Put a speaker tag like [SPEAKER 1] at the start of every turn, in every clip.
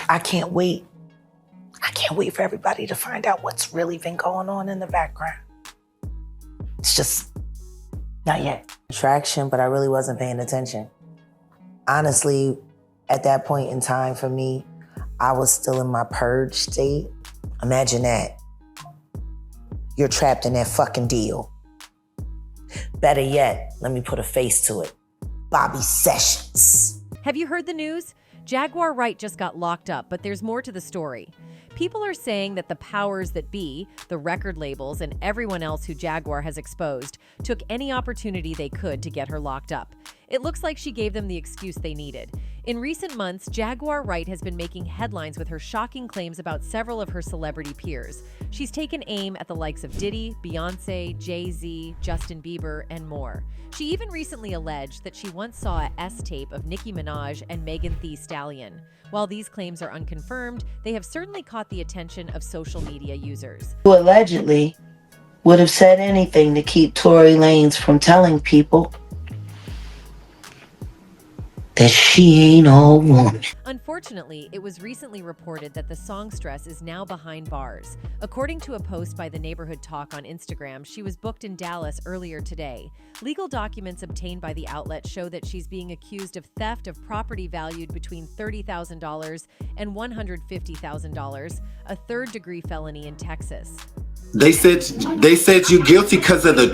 [SPEAKER 1] I can't wait. I can't wait for everybody to find out what's really been going on in the background. It's just not yet.
[SPEAKER 2] Attraction, but I really wasn't paying attention. Honestly, at that point in time for me, I was still in my purge state. Imagine that. You're trapped in that fucking deal. Better yet, let me put a face to it. Bobby Sessions.
[SPEAKER 3] Have you heard the news? Jaguar Wright just got locked up, but there's more to the story. People are saying that the powers that be, the record labels, and everyone else who Jaguar has exposed, took any opportunity they could to get her locked up. It looks like she gave them the excuse they needed. In recent months, Jaguar Wright has been making headlines with her shocking claims about several of her celebrity peers. She's taken aim at the likes of Diddy, Beyonce, Jay-Z, Justin Bieber, and more. She even recently alleged that she once saw a S-tape of Nicki Minaj and Megan Thee Stallion. While these claims are unconfirmed, they have certainly caught the attention of social media users.
[SPEAKER 4] Who allegedly would have said anything to keep Tory Lanez from telling people that she ain't all woman.
[SPEAKER 3] Unfortunately, it was recently reported that the songstress is now behind bars. According to a post by the Neighborhood Talk on Instagram, she was booked in Dallas earlier today. Legal documents obtained by the outlet show that she's being accused of theft of property valued between $30,000 and $150,000, a third-degree felony in Texas.
[SPEAKER 5] They said you're guilty because of the.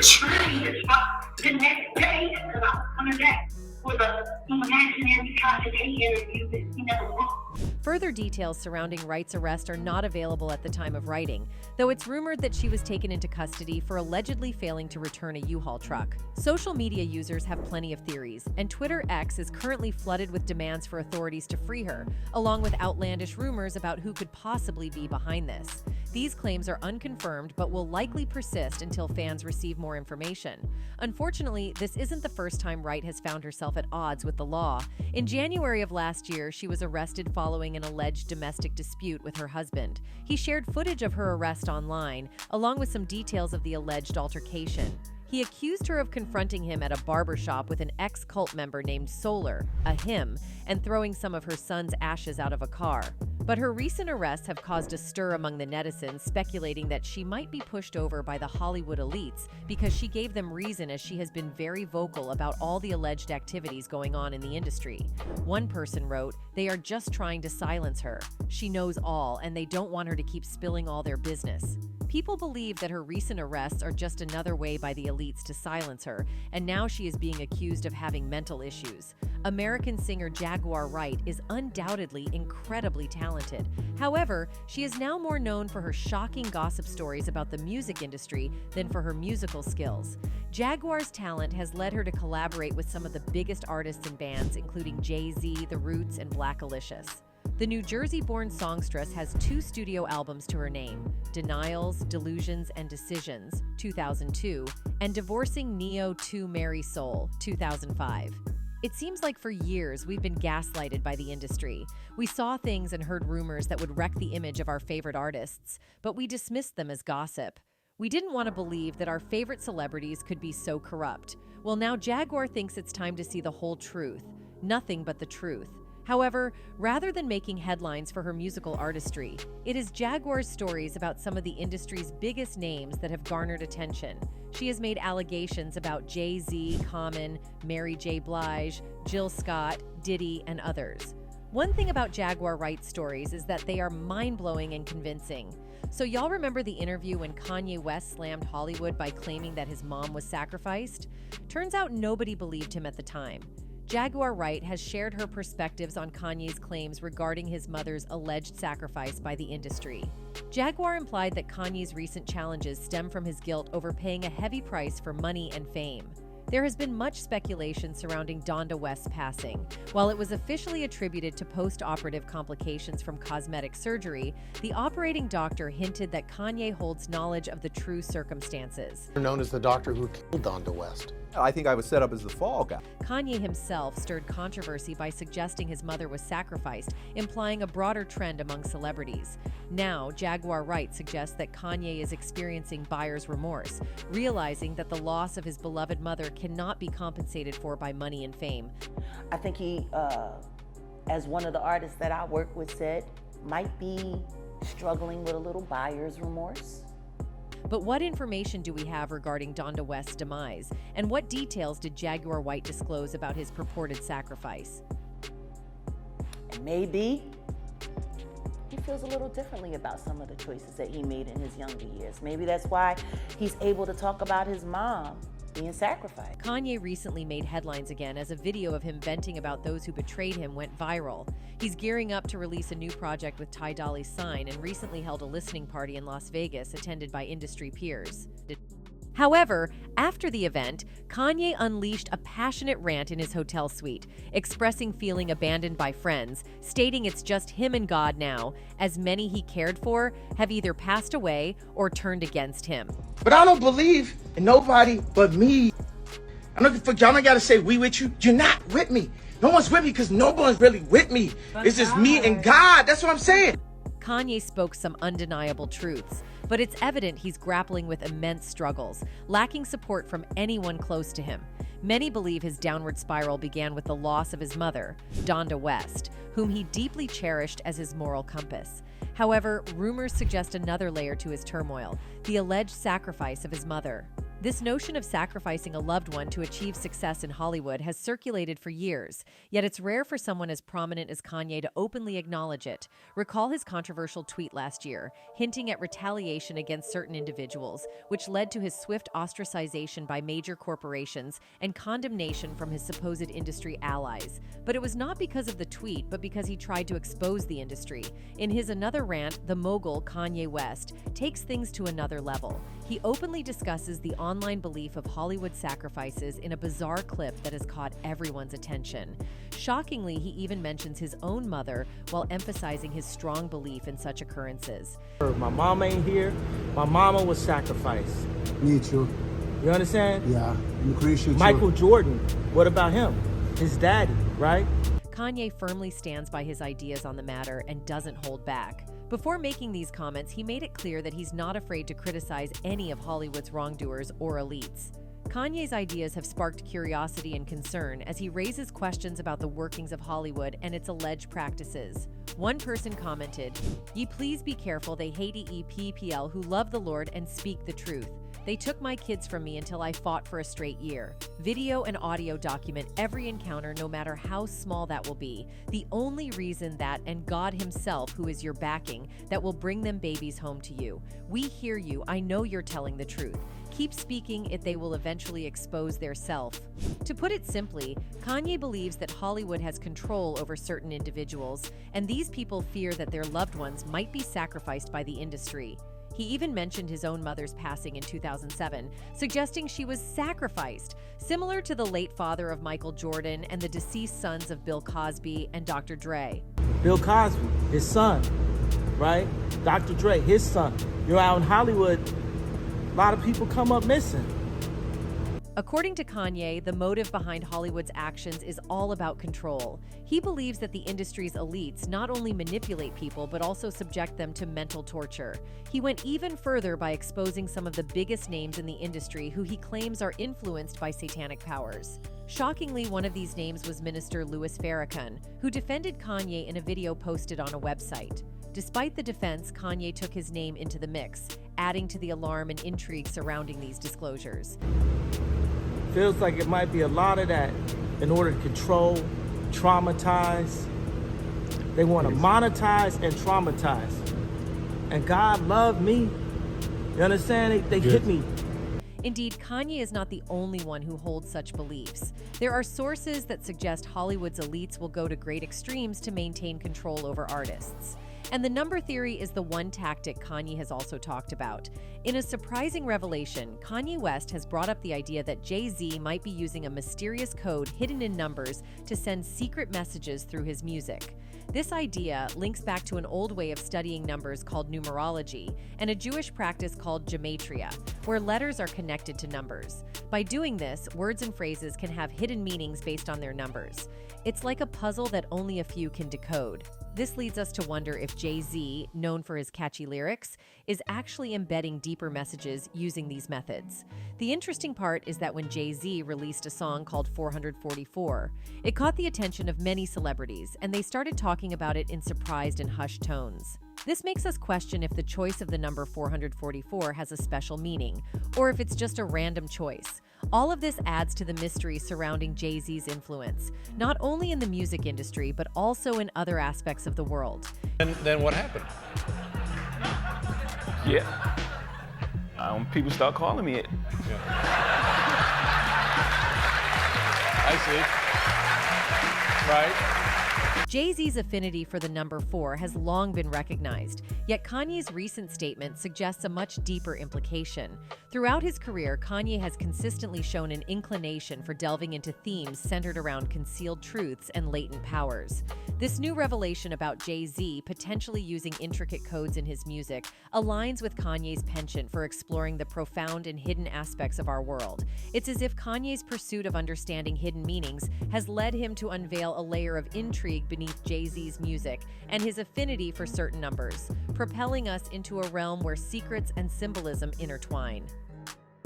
[SPEAKER 6] The next day, because I was coming back with a imaginary consultation and you never wrong.
[SPEAKER 3] Further details surrounding Wright's arrest are not available at the time of writing, though it's rumored that she was taken into custody for allegedly failing to return a U-Haul truck. Social media users have plenty of theories, and Twitter X is currently flooded with demands for authorities to free her, along with outlandish rumors about who could possibly be behind this. These claims are unconfirmed but will likely persist until fans receive more information. Unfortunately, this isn't the first time Wright has found herself at odds with the law. In January of last year, she was arrested following an alleged domestic dispute with her husband. He shared footage of her arrest online, along with some details of the alleged altercation. He accused her of confronting him at a barbershop with an ex-cult member named Solar, a him, and throwing some of her son's ashes out of a car. But her recent arrests have caused a stir among the netizens, speculating that she might be pushed over by the Hollywood elites because she gave them reason, as she has been very vocal about all the alleged activities going on in the industry. One person wrote, "They are just trying to silence her. She knows all, and they don't want her to keep spilling all their business." People believe that her recent arrests are just another way by the elites to silence her, and now she is being accused of having mental issues. American singer Jaguar Wright is undoubtedly incredibly talented. However, she is now more known for her shocking gossip stories about the music industry than for her musical skills. Jaguar's talent has led her to collaborate with some of the biggest artists and bands, including Jay-Z, The Roots, and Blackalicious. The New Jersey-born songstress has 2 studio albums to her name: Denials, Delusions, and Decisions, 2002, and Divorcing Neo to Marry Soul, 2005. It seems like for years we've been gaslighted by the industry. We saw things and heard rumors that would wreck the image of our favorite artists, but we dismissed them as gossip. We didn't want to believe that our favorite celebrities could be so corrupt. Well, now Jaguar thinks it's time to see the whole truth. Nothing but the truth. However, rather than making headlines for her musical artistry, it is Jaguar's stories about some of the industry's biggest names that have garnered attention. She has made allegations about Jay-Z, Common, Mary J. Blige, Jill Scott, Diddy, and others. One thing about Jaguar Wright's stories is that they are mind-blowing and convincing. So y'all remember the interview when Kanye West slammed Hollywood by claiming that his mom was sacrificed? Turns out nobody believed him at the time. Jaguar Wright has shared her perspectives on Kanye's claims regarding his mother's alleged sacrifice by the industry. Jaguar implied that Kanye's recent challenges stem from his guilt over paying a heavy price for money and fame. There has been much speculation surrounding Donda West's passing. While it was officially attributed to post-operative complications from cosmetic surgery, the operating doctor hinted that Kanye holds knowledge of the true circumstances.
[SPEAKER 7] Known as the doctor who killed Donda West.
[SPEAKER 8] I think I was set up as the fall guy.
[SPEAKER 3] Kanye himself stirred controversy by suggesting his mother was sacrificed, implying a broader trend among celebrities. Now, Jaguar Wright suggests that Kanye is experiencing buyer's remorse, realizing that the loss of his beloved mother cannot be compensated for by money and fame.
[SPEAKER 2] I think he, as one of the artists that I work with said,
[SPEAKER 9] might be struggling with a little buyer's remorse.
[SPEAKER 3] But what information do we have regarding Donda West's demise? And what details did Jaguar Wright disclose about his purported sacrifice?
[SPEAKER 9] And maybe he feels a little differently about some of the choices that he made in his younger years. Maybe that's why he's able to talk about his mom being sacrificed.
[SPEAKER 3] Kanye recently made headlines again as a video of him venting about those who betrayed him went viral. He's gearing up to release a new project with Ty Dolla $ign and recently held a listening party in Las Vegas attended by industry peers. However, after the event, Kanye unleashed a passionate rant in his hotel suite, expressing feeling abandoned by friends, stating it's just him and God now, as many he cared for have either passed away or turned against him.
[SPEAKER 10] But I don't believe in nobody but me. I'm looking for y'all. I gotta say we with you. You're not with me. No one's with me because no one's really with me. It's just me and God. That's what I'm saying.
[SPEAKER 3] Kanye spoke some undeniable truths, but it's evident he's grappling with immense struggles, lacking support from anyone close to him. Many believe his downward spiral began with the loss of his mother, Donda West, whom he deeply cherished as his moral compass. However, rumors suggest another layer to his turmoil, the alleged sacrifice of his mother. This notion of sacrificing a loved one to achieve success in Hollywood has circulated for years, yet it's rare for someone as prominent as Kanye to openly acknowledge it. Recall his controversial tweet last year, hinting at retaliation against certain individuals, which led to his swift ostracization by major corporations and condemnation from his supposed industry allies. But it was not because of the tweet, but because he tried to expose the industry. In his another rant, the mogul Kanye West takes things to another level. He openly discusses the online belief of Hollywood sacrifices in a bizarre clip that has caught everyone's attention. Shockingly, he even mentions his own mother while emphasizing his strong belief in such occurrences.
[SPEAKER 10] My mom ain't here. My mama was sacrificed.
[SPEAKER 11] Me too.
[SPEAKER 10] You understand?
[SPEAKER 11] Yeah. You appreciate
[SPEAKER 10] Michael Jordan. What about him? His daddy, right?
[SPEAKER 3] Kanye firmly stands by his ideas on the matter and doesn't hold back. Before making these comments, he made it clear that he's not afraid to criticize any of Hollywood's wrongdoers or elites. Kanye's ideas have sparked curiosity and concern as he raises questions about the workings of Hollywood and its alleged practices. One person commented, "Ye please be careful, they hate people who love the Lord and speak the truth. They took my kids from me until I fought for a straight year. Video and audio document every encounter, no matter how small that will be. The only reason that, and God himself, who is your backing, that will bring them babies home to you. We hear you. I know you're telling the truth. Keep speaking it, they will eventually expose their self." To put it simply, Kanye believes that Hollywood has control over certain individuals, and these people fear that their loved ones might be sacrificed by the industry. He even mentioned his own mother's passing in 2007, suggesting she was sacrificed, similar to the late father of Michael Jordan and the deceased sons of Bill Cosby and Dr. Dre.
[SPEAKER 10] Bill Cosby, his son, right? Dr. Dre, his son. You're out in Hollywood, a lot of people come up missing.
[SPEAKER 3] According to Kanye, the motive behind Hollywood's actions is all about control. He believes that the industry's elites not only manipulate people, but also subject them to mental torture. He went even further by exposing some of the biggest names in the industry who he claims are influenced by satanic powers. Shockingly, one of these names was Minister Louis Farrakhan, who defended Kanye in a video posted on a website. Despite the defense, Kanye took his name into the mix, adding to the alarm and intrigue surrounding these disclosures.
[SPEAKER 10] Feels like it might be a lot of that in order to control, traumatize. They want to monetize and traumatize. And God loved me. You understand? They hit me.
[SPEAKER 3] Indeed, Kanye is not the only one who holds such beliefs. There are sources that suggest Hollywood's elites will go to great extremes to maintain control over artists. And the number theory is the one tactic Kanye has also talked about. In a surprising revelation, Kanye West has brought up the idea that Jay-Z might be using a mysterious code hidden in numbers to send secret messages through his music. This idea links back to an old way of studying numbers called numerology and a Jewish practice called gematria, where letters are connected to numbers. By doing this, words and phrases can have hidden meanings based on their numbers. It's like a puzzle that only a few can decode. This leads us to wonder if Jay-Z, known for his catchy lyrics, is actually embedding deeper messages using these methods. The interesting part is that when Jay-Z released a song called 444, it caught the attention of many celebrities, and they started talking about it in surprised and hushed tones. This makes us question if the choice of the number 444 has a special meaning, or if it's just a random choice. All of this adds to the mystery surrounding Jay-Z's influence, not only in the music industry, but also in other aspects of the world.
[SPEAKER 11] And then what happened?
[SPEAKER 12] Yeah. People start calling me it.
[SPEAKER 11] Yeah. I see. Right.
[SPEAKER 3] Jay-Z's affinity for the number 4 has long been recognized, yet Kanye's recent statement suggests a much deeper implication. Throughout his career, Kanye has consistently shown an inclination for delving into themes centered around concealed truths and latent powers. This new revelation about Jay-Z potentially using intricate codes in his music aligns with Kanye's penchant for exploring the profound and hidden aspects of our world. It's as if Kanye's pursuit of understanding hidden meanings has led him to unveil a layer of intrigue beneath Jay-Z's music and his affinity for certain numbers, propelling us into a realm where secrets and symbolism intertwine.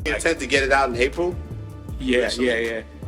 [SPEAKER 5] You intend to get it out in April?
[SPEAKER 12] Yeah.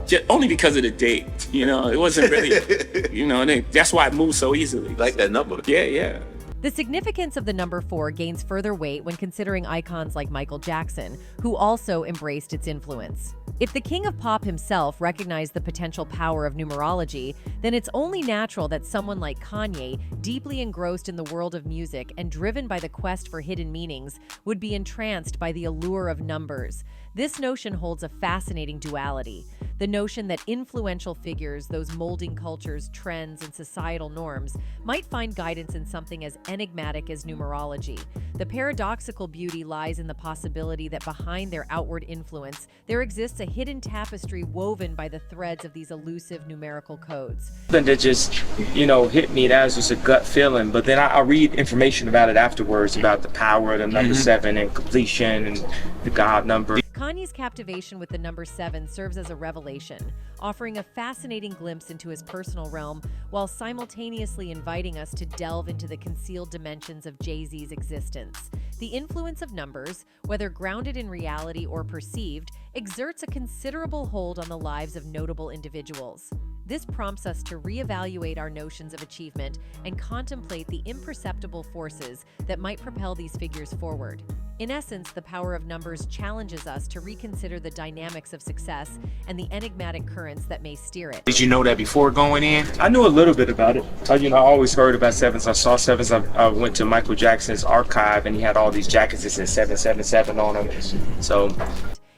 [SPEAKER 12] Just only because of the date, it wasn't really, that's why it moved so easily.
[SPEAKER 5] Like that number?
[SPEAKER 12] Yeah.
[SPEAKER 3] The significance of the number 4 gains further weight when considering icons like Michael Jackson, who also embraced its influence. If the king of pop himself recognized the potential power of numerology, then it's only natural that someone like Kanye, deeply engrossed in the world of music and driven by the quest for hidden meanings, would be entranced by the allure of numbers. This notion holds a fascinating duality. The notion that influential figures, those molding cultures, trends, and societal norms, might find guidance in something as enigmatic as numerology. The paradoxical beauty lies in the possibility that behind their outward influence, there exists a hidden tapestry woven by the threads of these elusive numerical codes.
[SPEAKER 13] Something that just, hit me, that was just a gut feeling. But then I read information about it afterwards, about the power of the number 7 and completion and the God number.
[SPEAKER 3] Kanye's captivation with the number 7 serves as a revelation, offering a fascinating glimpse into his personal realm while simultaneously inviting us to delve into the concealed dimensions of Jay-Z's existence. The influence of numbers, whether grounded in reality or perceived, exerts a considerable hold on the lives of notable individuals. This prompts us to reevaluate our notions of achievement and contemplate the imperceptible forces that might propel these figures forward. In essence, the power of numbers challenges us to reconsider the dynamics of success and the enigmatic currents that may steer it.
[SPEAKER 13] Did you know that before going in? I knew a little bit about it. I always heard about 7s. I saw 7s. I went to Michael Jackson's archive, and he had all these jackets that said 777 on them. So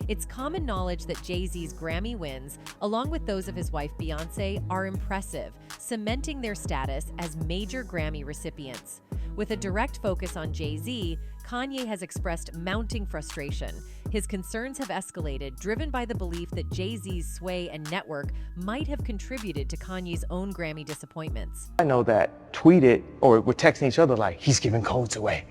[SPEAKER 3] it's common knowledge that Jay-Z's Grammy wins, along with those of his wife Beyoncé, are impressive, cementing their status as major Grammy recipients. With a direct focus on Jay-Z, Kanye has expressed mounting frustration. His concerns have escalated, driven by the belief that Jay-Z's sway and network might have contributed to Kanye's own Grammy disappointments.
[SPEAKER 14] I know that tweeted or we're texting each other like, he's giving codes away,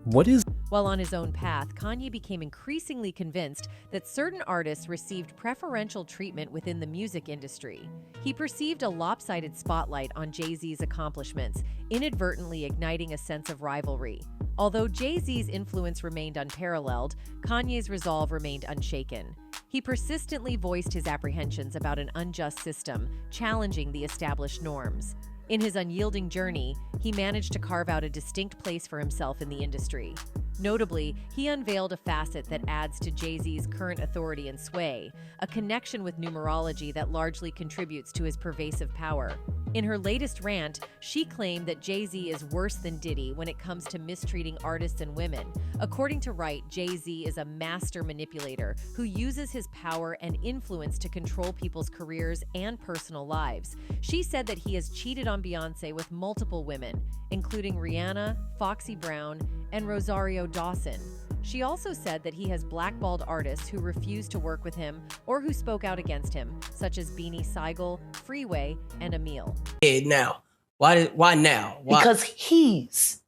[SPEAKER 14] What is?
[SPEAKER 3] While on his own path, Kanye became increasingly convinced that certain artists received preferential treatment within the music industry. He perceived a lopsided spotlight on Jay-Z's accomplishments, inadvertently igniting a sense of rivalry. Although Jay-Z's influence remained unparalleled, Kanye's resolve remained unshaken. He persistently voiced his apprehensions about an unjust system, challenging the established norms. In his unyielding journey, he managed to carve out a distinct place for himself in the industry. Notably, he unveiled a facet that adds to Jay-Z's current authority and sway, a connection with numerology that largely contributes to his pervasive power. In her latest rant, she claimed that Jay-Z is worse than Diddy when it comes to mistreating artists and women. According to Wright, Jay-Z is a master manipulator who uses his power and influence to control people's careers and personal lives. She said that he has cheated on Beyoncé with multiple women, including Rihanna, Foxy Brown, and Rosario Dawson. She also said that he has blackballed artists who refused to work with him or who spoke out against him, such as Beanie Sigel, Freeway, and Emil.
[SPEAKER 15] Now, why now? Why?
[SPEAKER 2] Because he's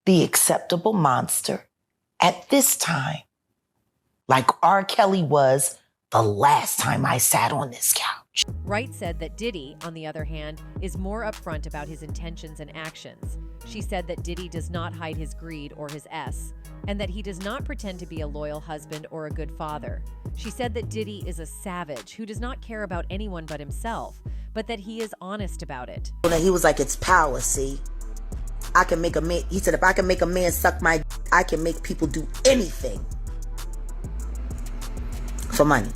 [SPEAKER 2] the acceptable monster at this time, like R. Kelly was the last time I sat on this couch.
[SPEAKER 3] Wright said that Diddy, on the other hand, is more upfront about his intentions and actions. She said that Diddy does not hide his greed or his and that he does not pretend to be a loyal husband or a good father. She said that Diddy is a savage who does not care about anyone but himself, but that he is honest about it.
[SPEAKER 2] He was like, it's power, see? I can make a man, he said, if I can make a man suck my I can make people do anything for money.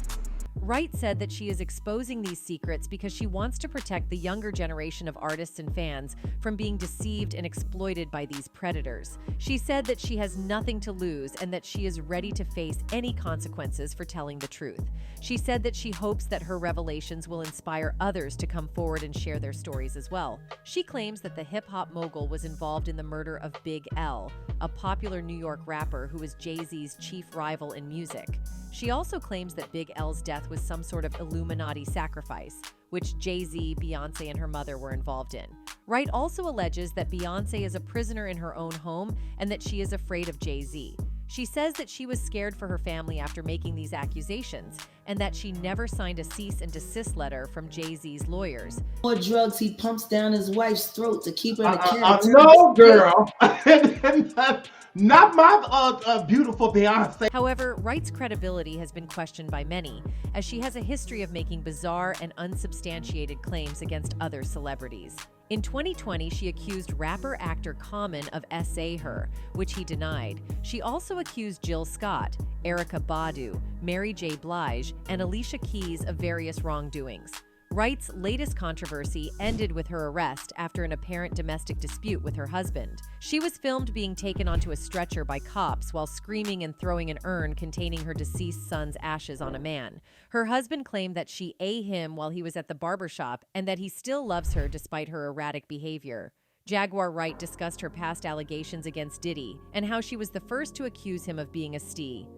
[SPEAKER 3] Wright said that she is exposing these secrets because she wants to protect the younger generation of artists and fans from being deceived and exploited by these predators. She said that she has nothing to lose and that she is ready to face any consequences for telling the truth. She said that she hopes that her revelations will inspire others to come forward and share their stories as well. She claims that the hip-hop mogul was involved in the murder of Big L, a popular New York rapper who was Jay-Z's chief rival in music. She also claims that Big L's death was some sort of Illuminati sacrifice, which Jay-Z, Beyonce, and her mother were involved in. Wright also alleges that Beyonce is a prisoner in her own home and that she is afraid of Jay-Z. She says that she was scared for her family after making these accusations and that she never signed a cease and desist letter from Jay-Z's lawyers.
[SPEAKER 16] More drugs he pumps down his wife's throat to keep her in a character.
[SPEAKER 17] No, girl. Not my beautiful Beyonce.
[SPEAKER 3] However, Wright's credibility has been questioned by many, as she has a history of making bizarre and unsubstantiated claims against other celebrities. In 2020, she accused rapper-actor Common of SA her, which he denied. She also accused Jill Scott, Erykah Badu, Mary J. Blige, and Alicia Keys of various wrongdoings. Wright's latest controversy ended with her arrest after an apparent domestic dispute with her husband. She was filmed being taken onto a stretcher by cops while screaming and throwing an urn containing her deceased son's ashes on a man. Her husband claimed that she ate him while he was at the barbershop and that he still loves her despite her erratic behavior. Jaguar Wright discussed her past allegations against Diddy and how she was the first to accuse him of being a stee.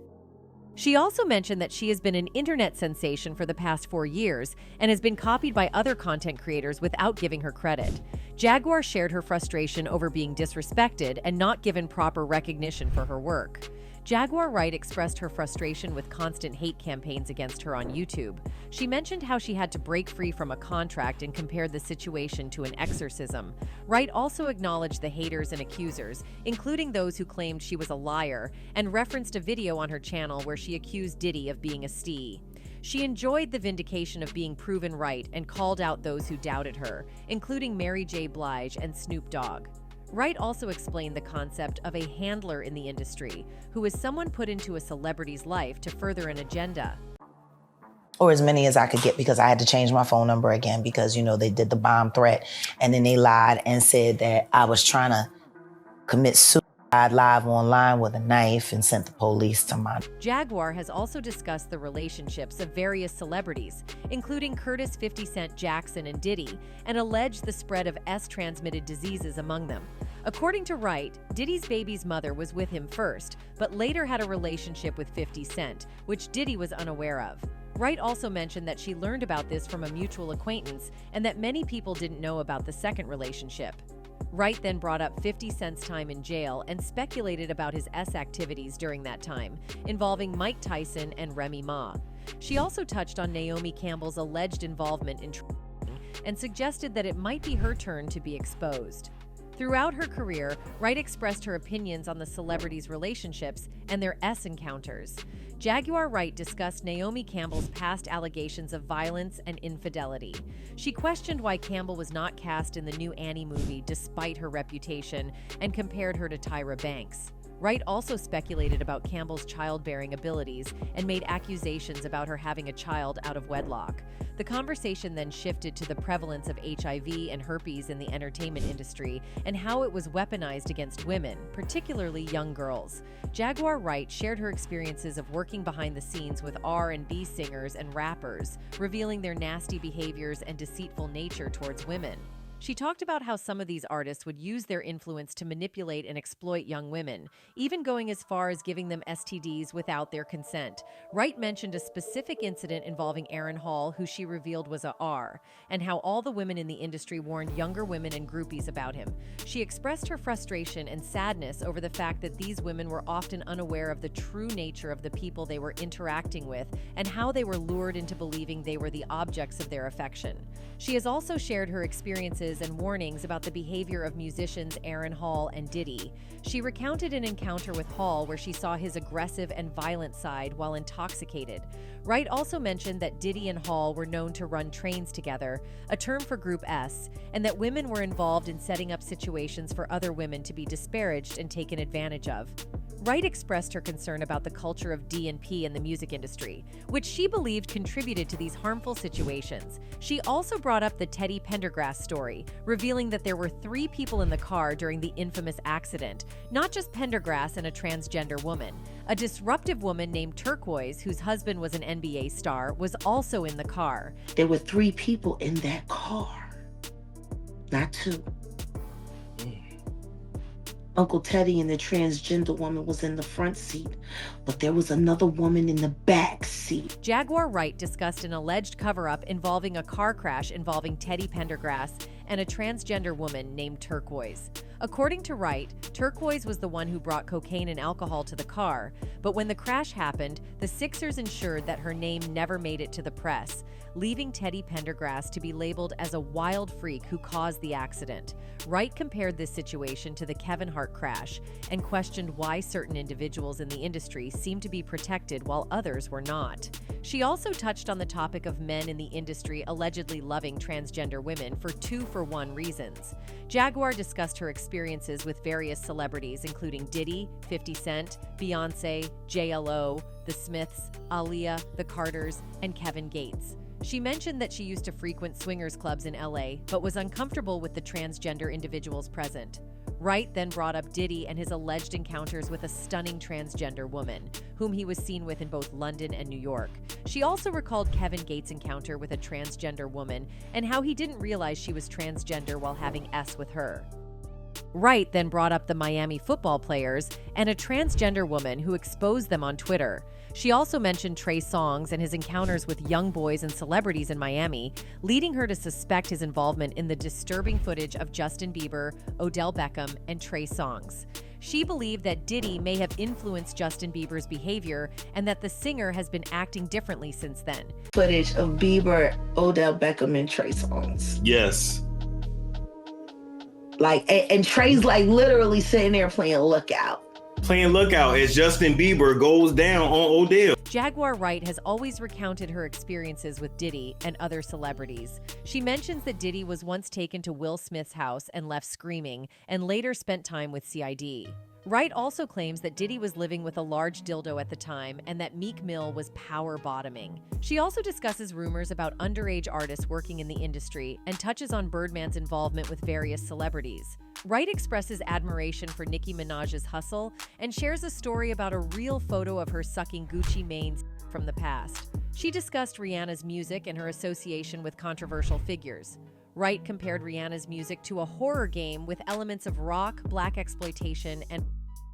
[SPEAKER 3] She also mentioned that she has been an internet sensation for the past 4 years and has been copied by other content creators without giving her credit. Jaguar shared her frustration over being disrespected and not given proper recognition for her work. Jaguar Wright expressed her frustration with constant hate campaigns against her on YouTube. She mentioned how she had to break free from a contract and compared the situation to an exorcism. Wright also acknowledged the haters and accusers, including those who claimed she was a liar, and referenced a video on her channel where she accused Diddy of being a stee. She enjoyed the vindication of being proven right and called out those who doubted her, including Mary J. Blige and Snoop Dogg. Wright also explained the concept of a handler in the industry, who is someone put into a celebrity's life to further an agenda.
[SPEAKER 2] Or as many as I could get, because I had to change my phone number again because, you know, they did the bomb threat and then they lied and said that I was trying to commit suicide live online with a knife and sent the police to my...
[SPEAKER 3] Jaguar has also discussed the relationships of various celebrities, including Curtis 50 Cent Jackson and Diddy, and alleged the spread of S-transmitted diseases among them. According to Wright, Diddy's baby's mother was with him first, but later had a relationship with 50 Cent, which Diddy was unaware of. Wright also mentioned that she learned about this from a mutual acquaintance and that many people didn't know about the second relationship. Wright then brought up 50 Cent's time in jail and speculated about his S activities during that time, involving Mike Tyson and Remy Ma. She also touched on Naomi Campbell's alleged involvement in trafficking and suggested that it might be her turn to be exposed. Throughout her career, Wright expressed her opinions on the celebrities' relationships and their S encounters. Jaguar Wright discussed Naomi Campbell's past allegations of violence and infidelity. She questioned why Campbell was not cast in the new Annie movie despite her reputation and compared her to Tyra Banks. Wright also speculated about Campbell's childbearing abilities and made accusations about her having a child out of wedlock. The conversation then shifted to the prevalence of HIV and herpes in the entertainment industry and how it was weaponized against women, particularly young girls. Jaguar Wright shared her experiences of working behind the scenes with R&B singers and rappers, revealing their nasty behaviors and deceitful nature towards women. She talked about how some of these artists would use their influence to manipulate and exploit young women, even going as far as giving them STDs without their consent. Wright mentioned a specific incident involving Aaron Hall, who she revealed was a R, and how all the women in the industry warned younger women and groupies about him. She expressed her frustration and sadness over the fact that these women were often unaware of the true nature of the people they were interacting with and how they were lured into believing they were the objects of their affection. She has also shared her experiences and warnings about the behavior of musicians Aaron Hall and Diddy. She recounted an encounter with Hall where she saw his aggressive and violent side while intoxicated. Wright also mentioned that Diddy and Hall were known to run trains together, a term for Group S, and that women were involved in setting up situations for other women to be disparaged and taken advantage of. Wright expressed her concern about the culture of D&P in the music industry, which she believed contributed to these harmful situations. She also brought up the Teddy Pendergrass story, revealing that there were 3 people in the car during the infamous accident, not just Pendergrass and a transgender woman. A disruptive woman named Turquoise, whose husband was an NBA star, was also in the car.
[SPEAKER 4] There were 3 people in that car, not 2. Uncle Teddy and the transgender woman was in the front seat, but there was another woman in the back seat.
[SPEAKER 3] Jaguar Wright discussed an alleged cover-up involving a car crash involving Teddy Pendergrass and a transgender woman named Turquoise. According to Wright, Turquoise was the one who brought cocaine and alcohol to the car, but when the crash happened, the Sixers ensured that her name never made it to the press, leaving Teddy Pendergrass to be labeled as a wild freak who caused the accident. Wright compared this situation to the Kevin Hart crash and questioned why certain individuals in the industry seemed to be protected while others were not. She also touched on the topic of men in the industry allegedly loving transgender women for 2-for-1 reasons. Jaguar discussed her experiences with various celebrities, including Diddy, 50 Cent, Beyonce, JLO, The Smiths, Aaliyah, The Carters, and Kevin Gates. She mentioned that she used to frequent swingers clubs in LA, but was uncomfortable with the transgender individuals present. Wright then brought up Diddy and his alleged encounters with a stunning transgender woman, whom he was seen with in both London and New York. She also recalled Kevin Gates' encounter with a transgender woman and how he didn't realize she was transgender while having S with her. Wright then brought up the Miami football players and a transgender woman who exposed them on Twitter. She also mentioned Trey Songz and his encounters with young boys and celebrities in Miami, leading her to suspect his involvement in the disturbing footage of Justin Bieber, Odell Beckham, and Trey Songz. She believed that Diddy may have influenced Justin Bieber's behavior and that the singer has been acting differently since then.
[SPEAKER 4] Footage of Bieber, Odell Beckham, and Trey Songz.
[SPEAKER 18] Yes.
[SPEAKER 4] And Trey's literally sitting there playing Lookout.
[SPEAKER 18] Playing Lookout as Justin Bieber goes down on Odell.
[SPEAKER 3] Jaguar Wright has always recounted her experiences with Diddy and other celebrities. She mentions that Diddy was once taken to Will Smith's house and left screaming, and later spent time with CID. Wright also claims that Diddy was living with a large dildo at the time and that Meek Mill was power bottoming. She also discusses rumors about underage artists working in the industry and touches on Birdman's involvement with various celebrities. Wright expresses admiration for Nicki Minaj's hustle and shares a story about a real photo of her sucking Gucci Mane's from the past. She discussed Rihanna's music and her association with controversial figures. Wright compared Rihanna's music to a horror game with elements of rock, black exploitation, and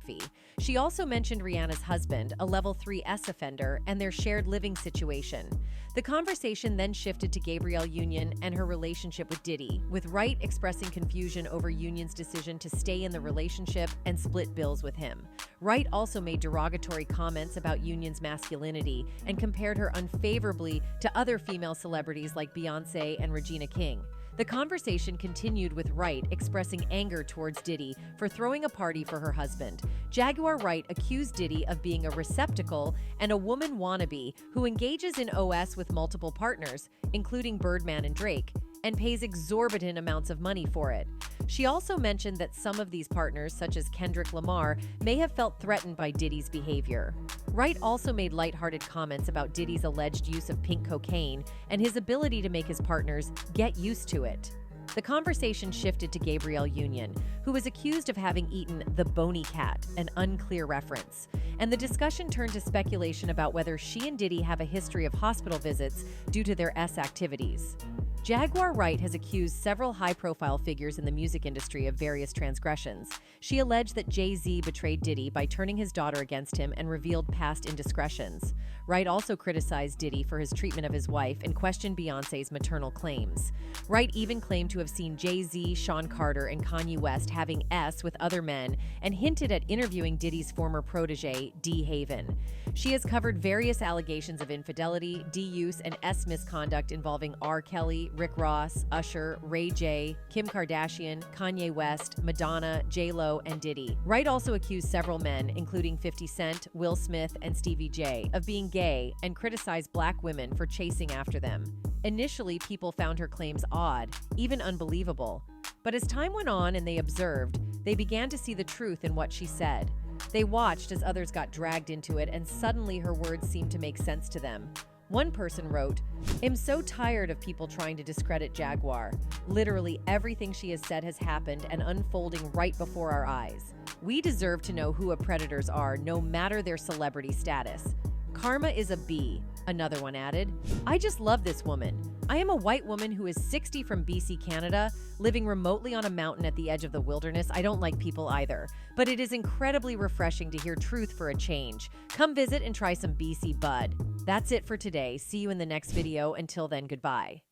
[SPEAKER 3] pornography. She also mentioned Rihanna's husband, a level 3 S offender, and their shared living situation. The conversation then shifted to Gabrielle Union and her relationship with Diddy, with Wright expressing confusion over Union's decision to stay in the relationship and split bills with him. Wright also made derogatory comments about Union's masculinity and compared her unfavorably to other female celebrities like Beyonce and Regina King. The conversation continued with Wright expressing anger towards Diddy for throwing a party for her husband. Jaguar Wright accused Diddy of being a receptacle and a woman wannabe who engages in OS with multiple partners, including Birdman and Drake, and pays exorbitant amounts of money for it. She also mentioned that some of these partners, such as Kendrick Lamar, may have felt threatened by Diddy's behavior. Wright also made lighthearted comments about Diddy's alleged use of pink cocaine and his ability to make his partners get used to it. The conversation shifted to Gabrielle Union, who was accused of having eaten the bony cat, an unclear reference. And the discussion turned to speculation about whether she and Diddy have a history of hospital visits due to their S activities. Jaguar Wright has accused several high-profile figures in the music industry of various transgressions. She alleged that Jay-Z betrayed Diddy by turning his daughter against him and revealed past indiscretions. Wright also criticized Diddy for his treatment of his wife and questioned Beyoncé's maternal claims. Wright even claimed to have seen Jay-Z, Sean Carter, and Kanye West having S with other men and hinted at interviewing Diddy's former protege, D. Haven. She has covered various allegations of infidelity, D-use, and S misconduct involving R. Kelly, Rick Ross, Usher, Ray J, Kim Kardashian, Kanye West, Madonna, J-Lo, and Diddy. Wright also accused several men, including 50 Cent, Will Smith, and Stevie J, of being gay and criticized black women for chasing after them. Initially, people found her claims odd, even unbelievable. But as time went on and they observed, they began to see the truth in what she said. They watched as others got dragged into it, and suddenly her words seemed to make sense to them. One person wrote, "I'm so tired of people trying to discredit Jaguar. Literally everything she has said has happened and unfolding right before our eyes. We deserve to know who our predators are, no matter their celebrity status. Karma is a B," another one added. "I just love this woman. I am a white woman who is 60 from BC, Canada, living remotely on a mountain at the edge of the wilderness. I don't like people either, but it is incredibly refreshing to hear truth for a change. Come visit and try some BC Bud." That's it for today. See you in the next video. Until then, goodbye.